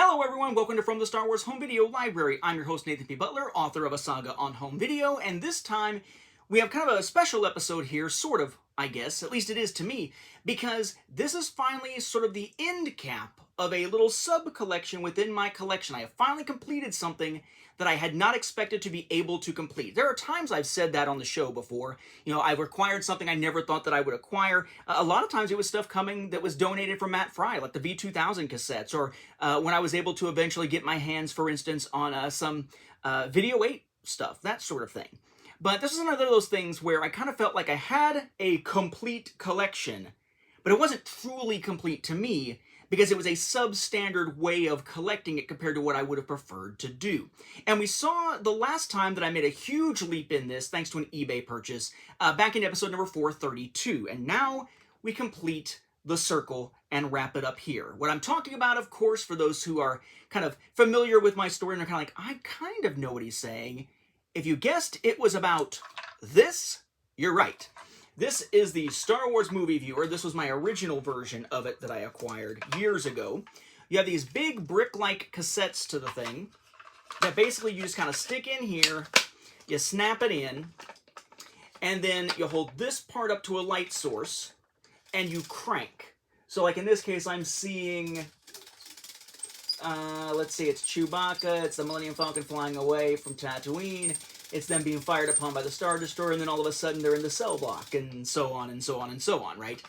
Hello everyone, welcome to From the Star Wars Home Video Library. I'm your host Nathan P. Butler, author of A Saga on Home Video, and this time we have kind of a special episode here, sort of, I guess, at least it is to me, because this is finally sort of the end cap of a little sub-collection within my collection. I have finally completed something that I had not expected to be able to complete. There are times I've said that on the show before. You know, I've acquired something I never thought that I would acquire. A lot of times it was stuff coming that was donated from Matt Fry, like the V2000 cassettes, or when I was able to eventually get my hands, for instance, on some Video 8 stuff, that sort of thing. But this is another of those things where I kind of felt like I had a complete collection, but it wasn't truly complete to me, because it was a substandard way of collecting it compared to what I would have preferred to do. And we saw the last time that I made a huge leap in this, thanks to an eBay purchase, back in episode number 432. And now we complete the circle and wrap it up here. What I'm talking about, of course, for those who are kind of familiar with my story and are kind of like, I kind of know what he's saying. If you guessed it was about this, you're right. This is the Star Wars movie viewer. This was my original version of it that I acquired years ago. You have these big brick-like cassettes to the thing that basically you just kind of stick in here, you snap it in, and then you hold this part up to a light source, and you crank. So like in this case, I'm seeing, let's see, it's Chewbacca, it's the Millennium Falcon flying away from Tatooine, it's them being fired upon by the Star Destroyer, and then all of a sudden they're in the cell block, and so on, and so on, and so on, right?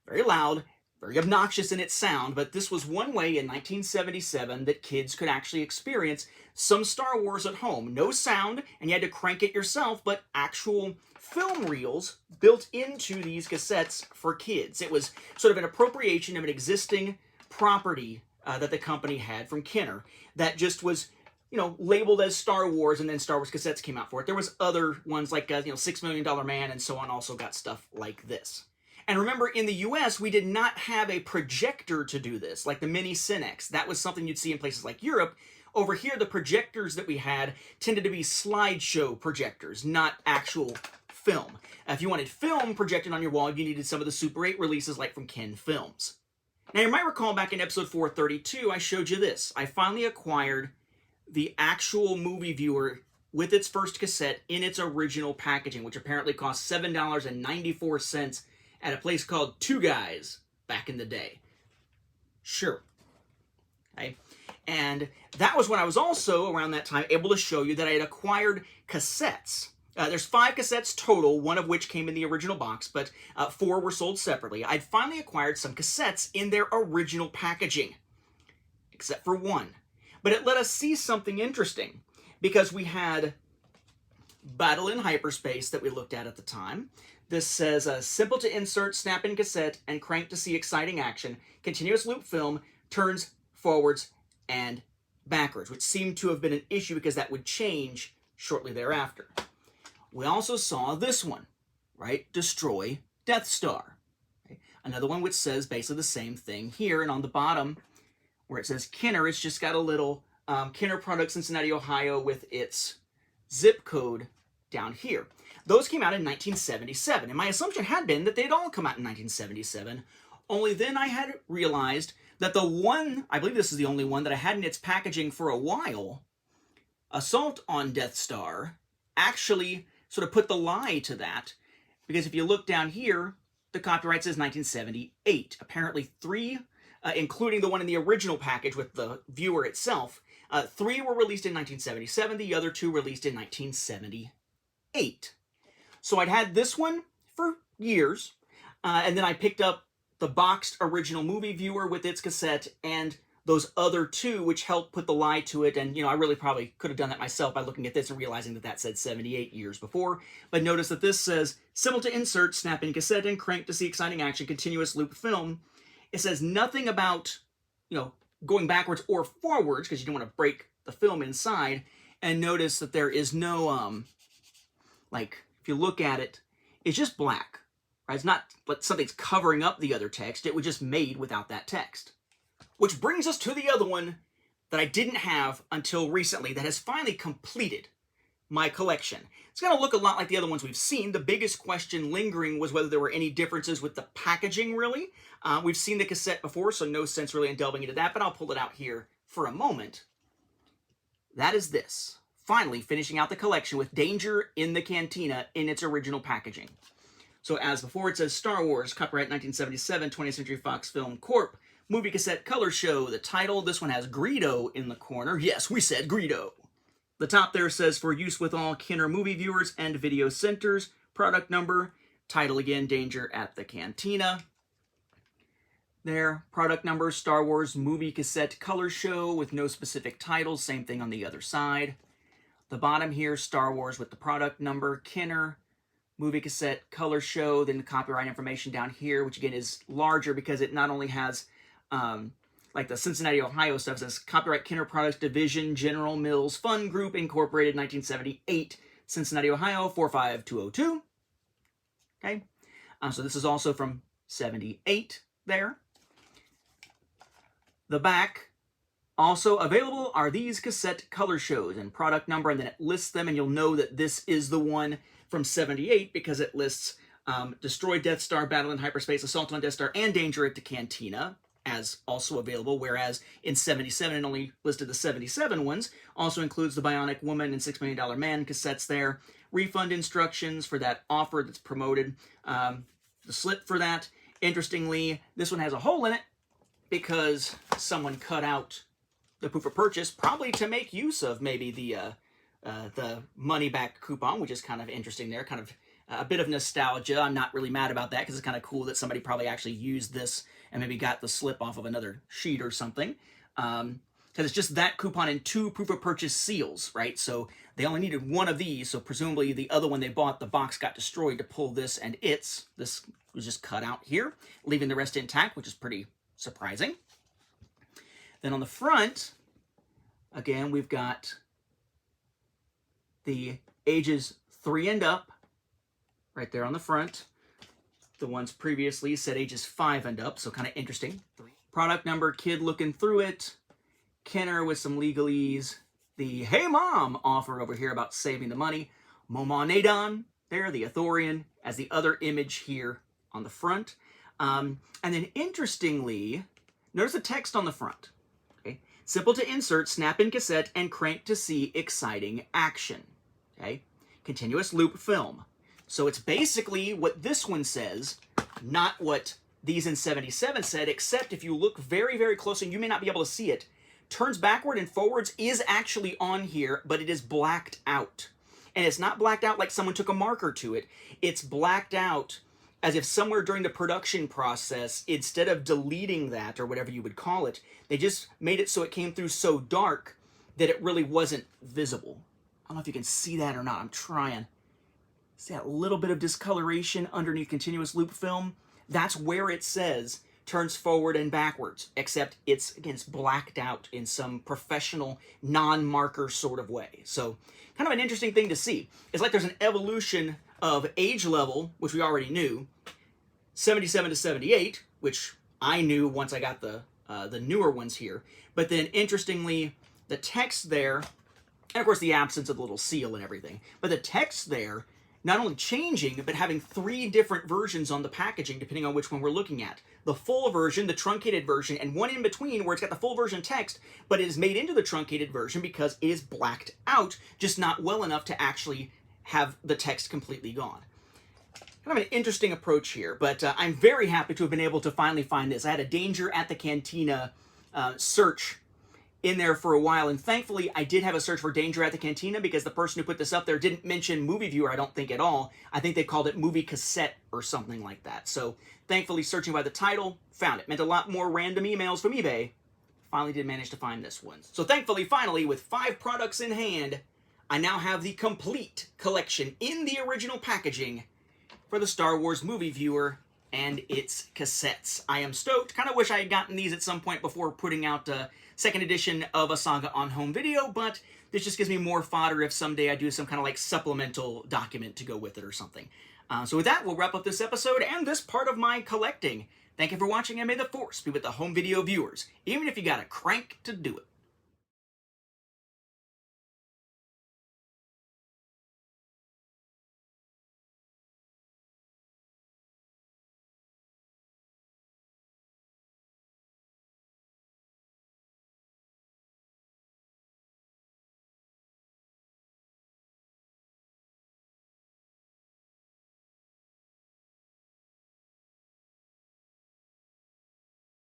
Very loud, very obnoxious in its sound, but this was one way in 1977 that kids could actually experience some Star Wars at home. No sound, and you had to crank it yourself, but actual film reels built into these cassettes for kids. It was sort of an appropriation of an existing property that the company had from Kenner that just was, you know, labeled as Star Wars, and then Star Wars cassettes came out for it. There was other ones like, $6 Million Man and so on also got stuff like this. And remember, in the US, we did not have a projector to do this, like the Mini Cinex. That was something you'd see in places like Europe. Over here, the projectors that we had tended to be slideshow projectors, not actual film. If you wanted film projected on your wall, you needed some of the Super 8 releases like from Ken Films. Now, you might recall back in episode 432, I showed you this. I finally acquired the actual movie viewer with its first cassette in its original packaging, which apparently cost $7.94 at a place called Two Guys back in the day. Sure. Okay. And that was when I was also, around that time, able to show you that I had acquired cassettes. There's 5 cassettes total, one of which came in the original box, but 4 were sold separately. I'd finally acquired some cassettes in their original packaging, except for one. But it let us see something interesting, because we had Battle in Hyperspace that we looked at the time. This says, simple to insert, snap in cassette, and crank to see exciting action. Continuous loop film, turns forwards and backwards, which seemed to have been an issue because that would change shortly thereafter. We also saw this one, right? Destroy Death Star. Okay? Another one which says basically the same thing here, and on the bottom, where it says Kenner, it's just got a little Kenner Product, Cincinnati, Ohio, with its zip code down here. Those came out in 1977, and my assumption had been that they'd all come out in 1977, only then I had realized that the one, I believe this is the only one that I had in its packaging for a while, Assault on Death Star, actually sort of put the lie to that, because if you look down here, the copyright says 1978. Apparently 3, including the one in the original package with the viewer itself, 3 were released in 1977, the other 2 released in 1978. So I'd had this one for years, and then I picked up the boxed original movie viewer with its cassette, and those other 2, which helped put the lie to it, and, I really probably could have done that myself by looking at this and realizing that that said 78 years before, but notice that this says, simple to insert, snap in cassette, and crank to see exciting action, continuous loop film. It says nothing about, going backwards or forwards, because you don't want to break the film inside, and notice that there is no, if you look at it, it's just black, right? It's not like something's covering up the other text. It was just made without that text. Which brings us to the other one that I didn't have until recently that has finally completed my collection. It's going to look a lot like the other ones we've seen. The biggest question lingering was whether there were any differences with the packaging, really. We've seen the cassette before, so no sense really in delving into that, but I'll pull it out here for a moment, that is this. Finally finishing out the collection with Danger in the Cantina in its original packaging. So as before, it says Star Wars, copyright 1977, 20th Century Fox Film Corp. Movie cassette color show. The title, this one has Greedo in the corner. Yes, we said Greedo. The top there says for use with all Kenner movie viewers and video centers. Product number. Title again, Danger at the Cantina. There, product number, Star Wars movie cassette color show with no specific titles. Same thing on the other side. The bottom here, Star Wars with the product number, Kenner movie cassette color show. Then the copyright information down here, which again is larger because it not only has like the Cincinnati, Ohio stuff. It says copyright Kenner Products Division, General Mills Fund Group, Incorporated, 1978, Cincinnati, Ohio, 45202. Okay, so this is also from 78 there. The back, also available are these cassette color shows and product number, and then it lists them, and you'll know that this is the one from 78 because it lists Destroy Death Star, Battle in Hyperspace, Assault on Death Star, and Danger at the Cantina as also available, whereas in 77 it only listed the 77 ones. Also includes the Bionic Woman and $6 Million Man cassettes there. Refund instructions for that offer that's promoted. The slip for that. Interestingly, this one has a hole in it because someone cut out the proof of purchase, probably to make use of maybe the money-back coupon, which is kind of interesting there. Kind of a bit of nostalgia. I'm not really mad about that because it's kind of cool that somebody probably actually used this and maybe got the slip off of another sheet or something. Because it's just that coupon and 2 proof of purchase seals, right? So they only needed 1 of these, so presumably the other one they bought, the box got destroyed to pull this and its. This was just cut out here, leaving the rest intact, which is pretty surprising. Then on the front, again, we've got the ages 3 and up, right there on the front. The ones previously said ages 5 and up, so kind of interesting. Product number, kid looking through it. Kenner with some legalese. The Hey Mom offer over here about saving the money. Momonadon, there, the Athorian, as the other image here on the front. And then interestingly, notice the text on the front. Okay? Simple to insert, snap in cassette, and crank to see exciting action. Okay? Continuous loop film. So it's basically what this one says, not what these in 77 said, except if you look very, very closely, and you may not be able to see it, turns backward and forwards is actually on here, but it is blacked out. And it's not blacked out like someone took a marker to it. It's blacked out as if somewhere during the production process, instead of deleting that, or whatever you would call it, they just made it so it came through so dark that it really wasn't visible. I don't know if you can see that or not. I'm trying. See that little bit of discoloration underneath continuous loop film? That's where it says turns forward and backwards, except it's, again, it's blacked out in some professional, non-marker sort of way. So kind of an interesting thing to see. It's like there's an evolution of age level, which we already knew, 77 to 78, which I knew once I got the newer ones here. But then, interestingly, the text there, and of course the absence of the little seal and everything, but the text there not only changing, but having 3 different versions on the packaging, depending on which one we're looking at. The full version, the truncated version, and one in between where it's got the full version text, but it is made into the truncated version because it is blacked out, just not well enough to actually have the text completely gone. Kind of an interesting approach here, but I'm very happy to have been able to finally find this. I had a Danger at the Cantina search in there for a while, and thankfully I did have a search for Danger at the Cantina because the person who put this up there didn't mention Movie Viewer, I don't think, at all. I think they called it Movie Cassette or something like that. So thankfully, searching by the title, found it. Meant a lot more random emails from eBay. Finally did manage to find this one. So thankfully, finally, with 5 products in hand, I now have the complete collection in the original packaging for the Star Wars Movie Viewer and its cassettes. I am stoked. Kind of wish I had gotten these at some point before putting out a second edition of a Saga on Home video, but this just gives me more fodder if someday I do some kind of like supplemental document to go with it or something. So with that, we'll wrap up this episode and this part of my collecting. Thank you for watching, and may the Force be with the home video viewers, even if you got a crank to do it.